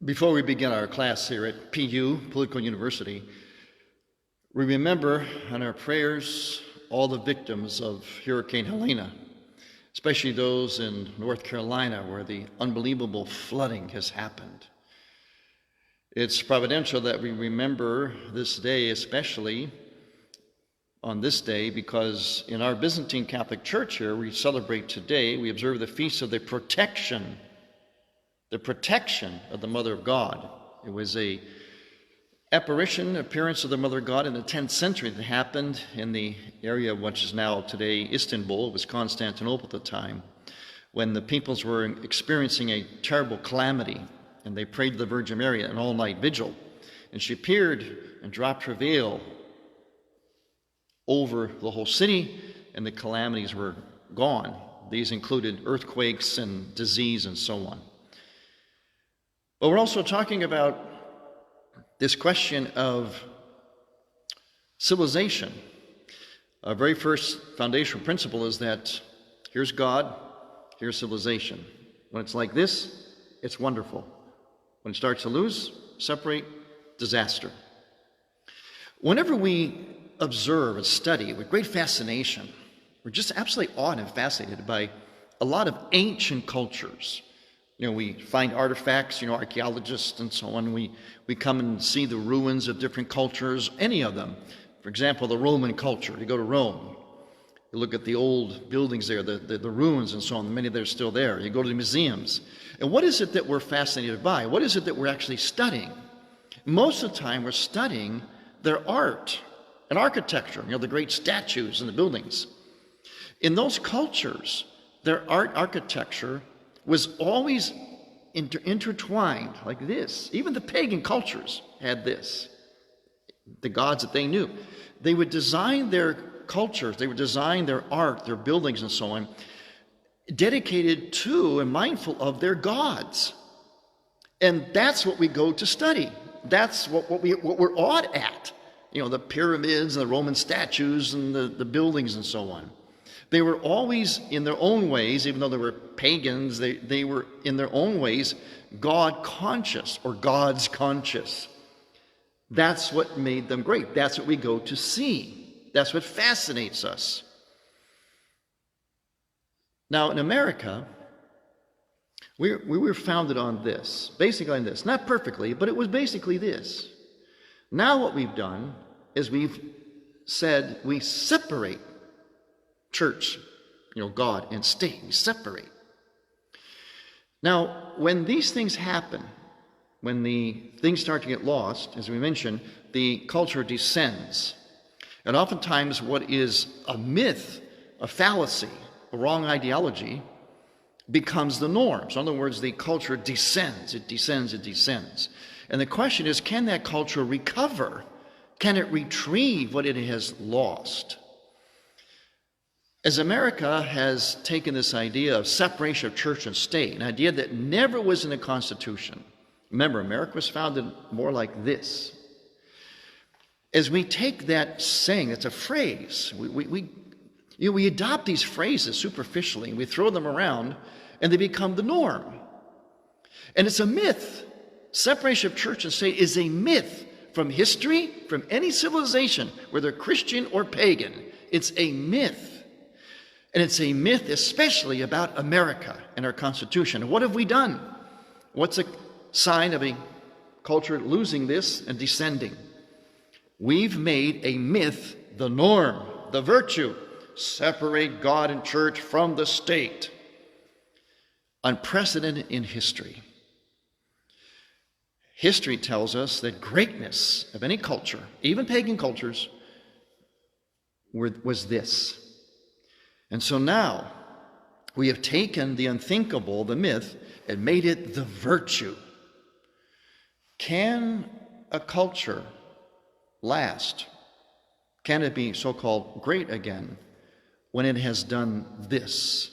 Before we begin our class here at PU, Political University, we remember in our prayers all the victims of Hurricane Helene, especially those in North Carolina where the unbelievable flooding has happened. It's providential that we remember this day, especially on this day, because in our Byzantine Catholic Church here, we celebrate today, we observe the feast of the protection of the Mother of God. It was a appearance of the Mother of God in the 10th century that happened in the area which is now today Istanbul. It was Constantinople at the time, when the peoples were experiencing a terrible calamity, and they prayed to the Virgin Mary an all-night vigil. And she appeared and dropped her veil over the whole city, and the calamities were gone. These included earthquakes and disease and so on. But we're also talking about this question of civilization. Our very first foundational principle is that here's God, here's civilization. When it's like this, it's wonderful. When it starts to lose, separate, disaster. Whenever we observe and study with great fascination, we're just absolutely awed and fascinated by a lot of ancient cultures. We find artifacts, archaeologists and so on. We come and see the ruins of different cultures, any of them. For example, the Roman culture. You go to Rome, you look at the old buildings there, the ruins and so on. Many of them are still there. You go to the museums. And what is it that we're fascinated by? What is it that we're actually studying? Most of the time, we're studying their art and architecture, the great statues and the buildings. In those cultures, their architecture was always intertwined like this. Even the pagan cultures had this, the gods that they knew. They would design their cultures, they would design their art, their buildings and so on, dedicated to and mindful of their gods. And that's what we go to study. That's what we're awed at. The pyramids and the Roman statues and the buildings and so on. They were always in their own ways, even though they were pagans, they were in their own ways God conscious or God's conscious. That's what made them great. That's what we go to see. That's what fascinates us. Now in America, we were founded on this, basically on this. Not perfectly, but it was basically this. Now what we've done is we've said we separate church, God and state. We separate. Now, when these things happen, when the things start to get lost, as we mentioned, the culture descends. And oftentimes what is a myth, a fallacy, a wrong ideology, becomes the norm. So in other words, the culture descends. It descends, it descends. And the question is, can that culture recover? Can it retrieve what it has lost? As America has taken this idea of separation of church and state, an idea that never was in the Constitution. Remember, America was founded more like this. As we take that saying, it's a phrase, we adopt these phrases superficially, we throw them around, and they become the norm. And it's a myth. Separation of church and state is a myth from history, from any civilization, whether Christian or pagan. It's a myth. And it's a myth especially about America and our Constitution. And what have we done? What's a sign of a culture losing this and descending? We've made a myth the norm, the virtue. Separate God and church from the state. Unprecedented in history. History tells us that greatness of any culture, even pagan cultures, was this. And so now we have taken the unthinkable, the myth, and made it the virtue. Can a culture last? Can it be so-called great again when it has done this?